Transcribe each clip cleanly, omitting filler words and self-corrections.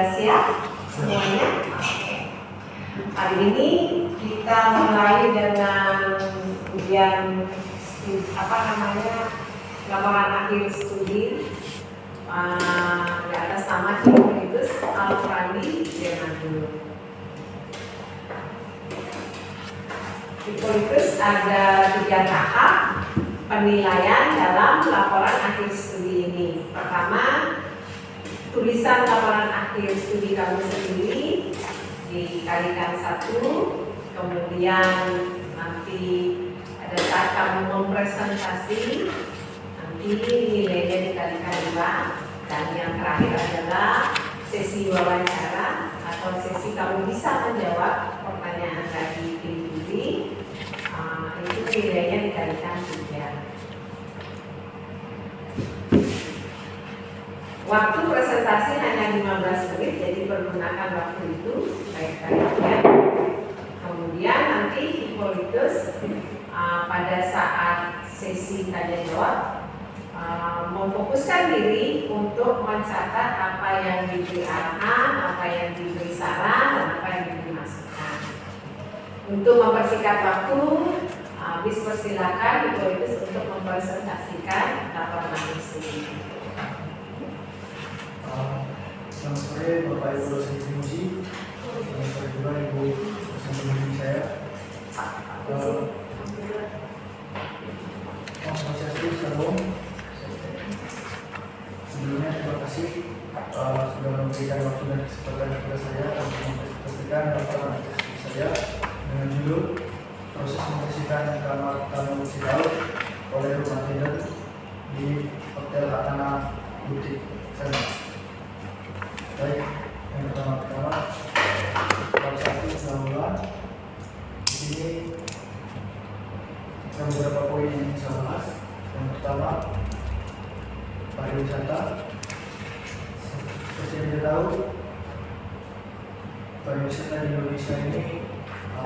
Sudah siap semuanya? Hari ini kita mulai dengan ujian laporan akhir studi di atas nama Hippolytus Alfrandi Bernardo. Hippolytus ada 3 tahap penilaian dalam laporan akhir studi ini. Pertama, tulisan laporan akhir studi kamu sendiri dikalikan 1, kemudian nanti pada saat kamu mempresentasi nanti nilainya dikalikan 2, dan yang terakhir adalah sesi wawancara atau sesi kamu bisa menjawab pertanyaan dari tim juri, itu nilainya dikalikan 3. Waktu presentasi hanya 15 menit, jadi pergunakan waktu itu baik-baiknya. Kemudian nanti Hippolytus pada saat sesi tanya jawab memfokuskan diri untuk mencatat apa yang diberi arahan, apa yang diberi saran, dan apa yang diberi masukan. Untuk mempersingkat waktu, persilakan Hippolytus untuk mempresentasikan laporan akhir studi. Selamat sore Bapak Ibu dosen FIMUSI, selamat sore juga Ibu dosen pembimbing saya. Om Swastiastu, Salam. Sebelumnya terima kasih sudah memberikan waktu dan kesempatan kepada saya untuk mempresentasikan laporan akhir studi saya dengan judul proses membersihkan kamar tamu Cilaut oleh rumah tender di Hotel Atana Butik Sana. Baik, yang pertama bab 1 penanggulangan. Di sini ada beberapa poin yang saya bahas. Yang pertama, pariwisata. Seperti yang kita tahu, pariwisata di Indonesia ini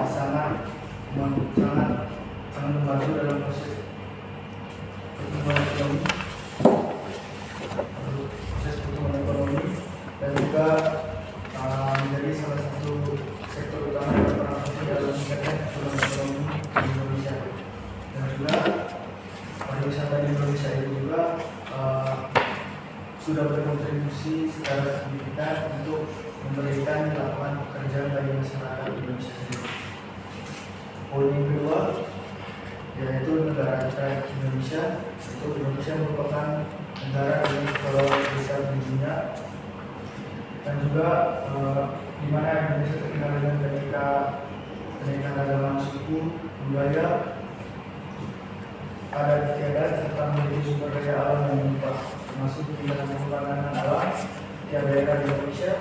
sangat membantu dalam proses pertumbuhan ekonomi. Dan juga menjadi salah satu sektor utama yang berperan dalam meningkatkan pertumbuhan ekonomi di Indonesia. Dan juga pariwisata di Indonesia itu juga sudah berkontribusi secara signifikan untuk memberikan lapangan pekerjaan bagi masyarakat Indonesia sendiri. Poin yang kedua, yaitu negara kita Indonesia. Indonesia merupakan negara dengan kepulauan besar di dunia, dan juga di mana Indonesia terkenal dengan keanekaragaman suku, budaya, adat istiadat, serta memiliki sumber daya alam yang melimpah, termasuk dengan pengembangan alam tiap daerah di Indonesia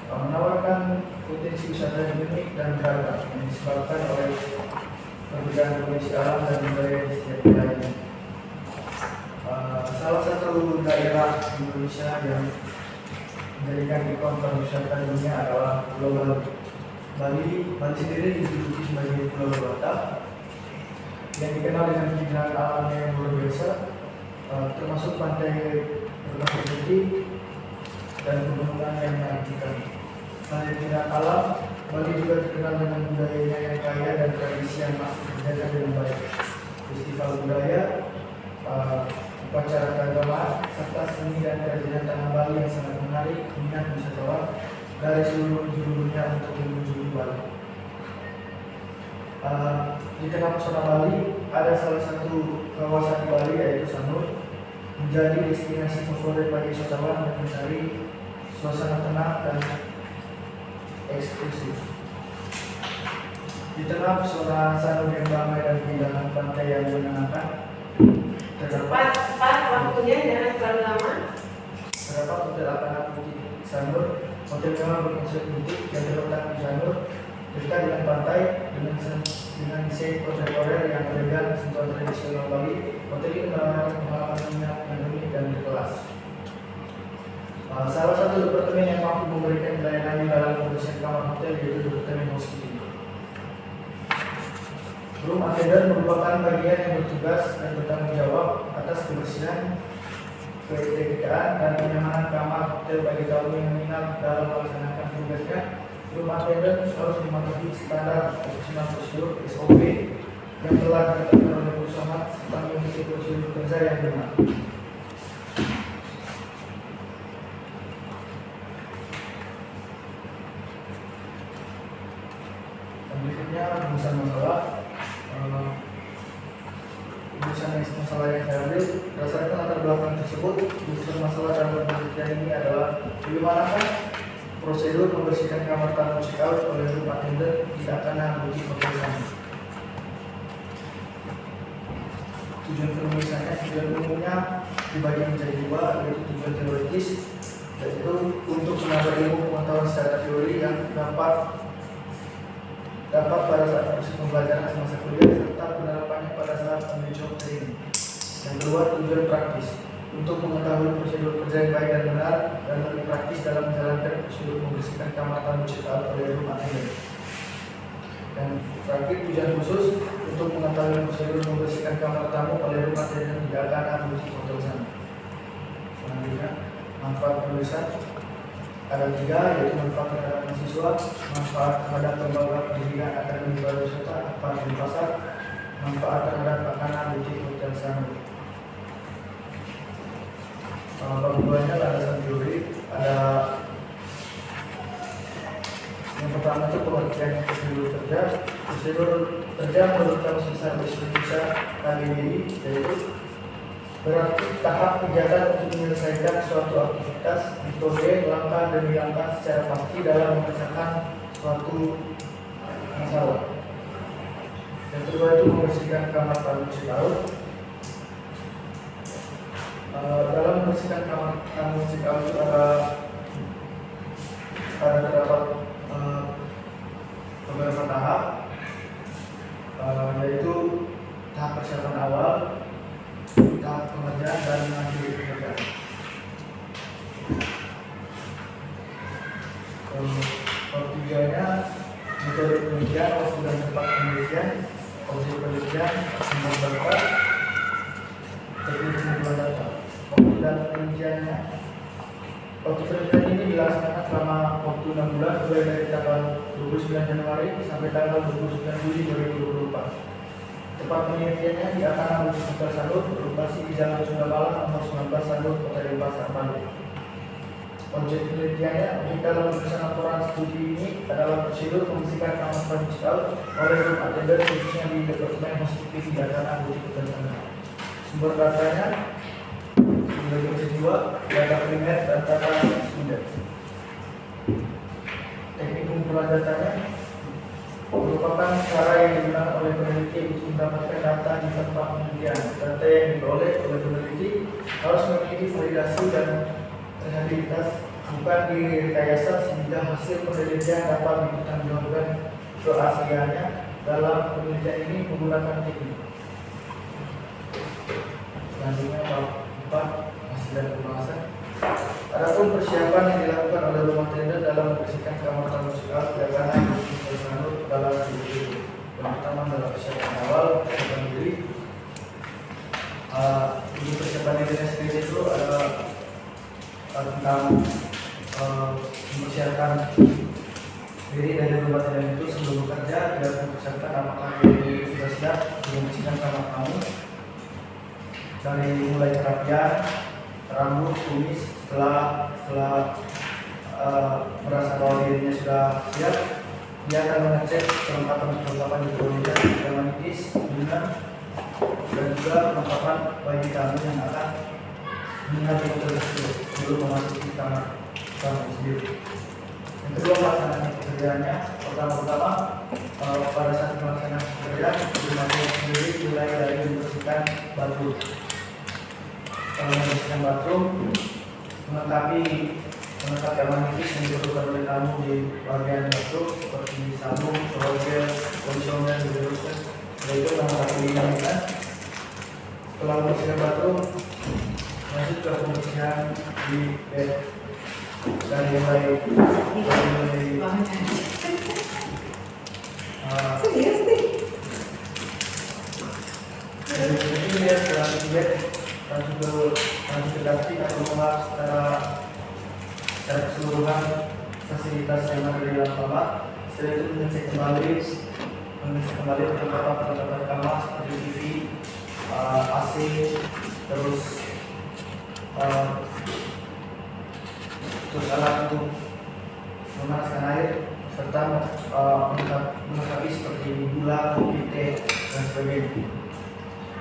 menawarkan potensi wisata yang unik dan beragam yang disebabkan oleh perbedaan kondisi alam dan budaya di setiap wilayah. Salah satu daerah di Indonesia yang menjadikan ikon pariwisata dunia adalah Pulau Bali. Bali sendiri dijuluki sebagai Pulau Dewata yang dikenal dengan keindahan alamnya yang luar biasa, termasuk pantai berpasir putih dan pegunungan yang menakjubkan. Selain keindahan alam, Bali juga terkenal dengan budayanya yang kaya dan tradisi yang masih terjaga dengan baik. Festival budaya, upacara keagamaan, serta seni dan kerajinan tanah Bali yang sangat menarik minat wisatawan dari seluruh penjuru dunia untuk mengunjungi Bali. Di tengah pesona Bali ada salah satu kawasan di Bali yaitu Sanur, menjadi destinasi favorit bagi wisatawan yang mencari suasana tenang dan eksklusif. Di tengah pesona Sanur yang damai dan keindahan pantai yang menenangkan, terdapat waktunya jangan terlalu lama. Terdapat Hotel Atana Butik Sanur, hotel mewah berkonsep butik yang terletak di Sanur, dekat dengan pantai dengan desain kontemporer yang elegan sentuhan tradisional Bali. Hotel ini menawarkan pengalaman menginap yang unik dan berkelas. Salah satu departemen yang mampu memberikan pelayanan dalam pembersihan kamar hotel yaitu departemen housekeeping. Room attendant merupakan bagian yang bertugas dan bertanggung jawab atas kebersihan keetika dan kenyamanan kamar hotel bagi tamu yang menginap dalam melaksanakan tugasnya. Rumah tenda harus mematuhi standar operasional prosedur (SOP) yang telah ditetapkan oleh perusahaan serta mengikuti prosedur kerja yang benar. Berikutnya rumusan masalah. Masalah yang saya ambil berdasarkan latar belakang tersebut. Rumusan masalah dalam penelitian ini adalah bagaimanakah prosedur membersihkan kamar tamu check-out oleh room attendant di Akana Boutique Hotel Sanur. Tujuan penulisannya, tujuan umumnya dibagi menjadi dua, yaitu tujuan teoritis, yaitu untuk menambah ilmu pengetahuan secara teori yang dapat pada saat proses pembelajaran semasa kuliah serta penerapannya pada saat on the job training. Yang kedua, tujuan praktis untuk mengetahui prosedur kerja yang baik dan benar dan lebih praktis dalam menjalankan prosedur membersihkan kamar tamu check-out oleh room attendant. Dan terakhir, tujuan khusus untuk mengetahui prosedur membersihkan kamar tamu oleh room attendant di Akana Boutique Hotel Sanur. Selanjutnya, manfaat penulisan ada 3, yaitu manfaat terhadap mahasiswa, manfaat terhadap lembaga pendidikan akademi pariwisata Akbar Denpasar, manfaat terhadap Akana Boutique Hotel Sanur. Pembuahannya landasan teori ada yang pertama itu pengertian prosedur kerja. Prosedur kerja menurut Kamus Besar Bahasa Indonesia KBBI yaitu berarti tahap kegiatan untuk menyelesaikan suatu aktivitas, metode, langkah demi langkah secara pasti dalam menyelesaikan suatu masalah. Yang kedua itu membersihkan kamar tamu check-out. Dalam membersihkan kamar tamu check-out itu ada terdapat beberapa tahap, yaitu tahap persiapan awal, tahap pengerjaan dan mengakhiri pekerjaan. Ketiganya metode penelitian, waktu dan tempat penelitian, objek penelitian, sumber data, teknik pengumpulan data. Waktu dan penelitiannya, waktu penelitian ini dilaksanakan selama waktu 6 bulan mulai dari tanggal 29 Januari sampai tanggal 29 Juli 2024. Tempat penelitiannya di Akana Boutique Hotel Sanur, berlokasi di Jalan Sunda Malang nomor 19 Sanur, Kota Denpasar, Bali. Objek penelitiannya, objek dalam penulisan laporan studi ini adalah prosedur membersihkan kamar tamu check-out oleh room attendant khususnya di Departemen Housekeeping di Akana Boutique Hotel Sanur. Sumber datanya dibagi dua, data primer dan data sekunder. Teknik pengumpulan datanya merupakan cara yang digunakan oleh peneliti untuk mendapatkan data di tempat penelitian. Data yang diperoleh oleh peneliti harus memiliki validasi dan traceabilitas, bukan direkayasa sehingga hasil penelitian dapat dipertanggungjawabkan keasliannya. Dalam penelitian ini menggunakan teknik. Selanjutnya bab 4, hasil dan pembahasan. Adapun persiapan yang dilakukan oleh rumah tenda dalam membersihkan kamar tamu check-out di Akana Boutique Hotel Sanur adalah berikut. Yang pertama adalah persiapan awal, persiapan diri. Ini persiapan diri sendiri itu adalah tentang mempersiapkan diri dari rumah tenda itu sebelum bekerja, dan mempersiapkan apakah diri sudah siap membersihkan kamar tamu. Dari mulai kerapian, rambut, kumis, setelah merasa bahwa dirinya sudah siap, dia akan mengecek perlengkapan di toilet yang manipis, dan juga perlengkapan bagi tamu yang akan menginap di hotel tersebut sebelum memasuki kamar tamu sendiri. Yang kedua, pelaksanaan pekerjaannya. Pertama-tama pada saat pelaksanaan pekerjaan, rumah tenda sendiri mulai dari membersihkan bathroom. Membersihkan bathroom, melengkapi manipis yang diperlukan oleh tamu di bagian bathroom seperti sabun, shower gel, conditioner, dan seterusnya. Setelah itu melengkapi minyak. Setelah membersihkan bathroom, lanjut ke pembersihan di bed. Dan mulai serius nih? jadi dia setelah di bed transmigrasi atau mengolah secara keseluruhan fasilitas yang ada di dalam kamar. Setelah itu mengecek kembali perlengkapan kamar seperti TV, AC, terus alat untuk memanaskan air serta melengkapi seperti gula, teh, dan sebagainya.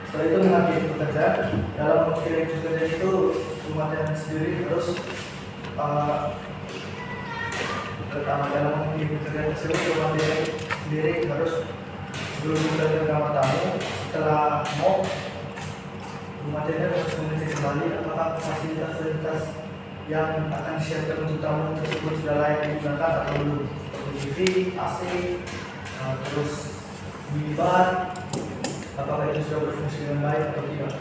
Setelah itu mengambil pekerja, dalam mengirim pekerja itu pemakaian sendiri terus pertama dalam mengirim pekerja tersebut pemakaian sendiri harus sebelum ke kamar tamu. Setelah mau pemakaiannya harus mengecek kembali apakah fasilitas yang akan disiapkan untuk tamu tersebut sudah layak digunakan atau belum, seperti TV, AC, terus minibar, apakah itu sudah berfungsi dengan baik atau tidak.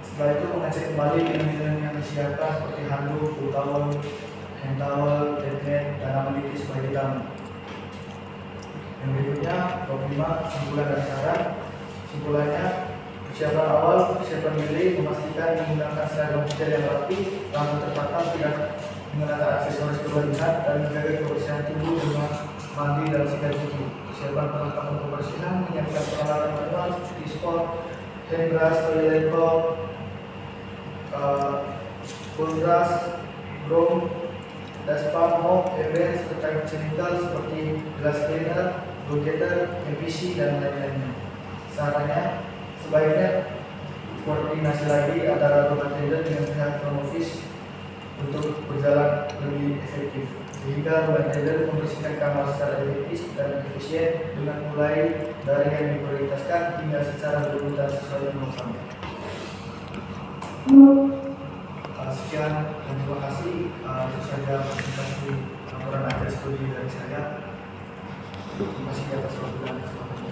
Setelah itu mengecek kembali dengan yang disiapkan seperti handuk, towel, hand towel, bed, dan amenities bagi tamu. Yang berikutnya, 25 simpulan dan saran. Simpulannya, persiapan awal, persiapan diri, memastikan menggunakan seragam hotel yang rapi, rambut terpatang, tidak menggunakan aksesoris berlebihan, dan menjaga kebersihan tubuh dengan mandi dan sikat gigi. Persiapan perlengkapan kebersihan, menyiapkan peralatan manual seperti spot, hand brush, toilet bowl, full brush, broom, dustpan, mop, ember, serta chemical seperti glass cleaner, blocator, MPC, dan lain-lainnya. Sarannya, sebaiknya koordinasi lagi antara bartender dengan pihak front office untuk berjalan lebih efektif. Sehingga bartender membersihkan kamar secara efektif dan efisien dengan mulai dari yang diprioritaskan hingga secara berurutan sesuai dengan kami. Sekian dan terima kasih. Itu saja presentasi laporan akhir studi dari saya. Terima kasih atas waktu dan kesempatan.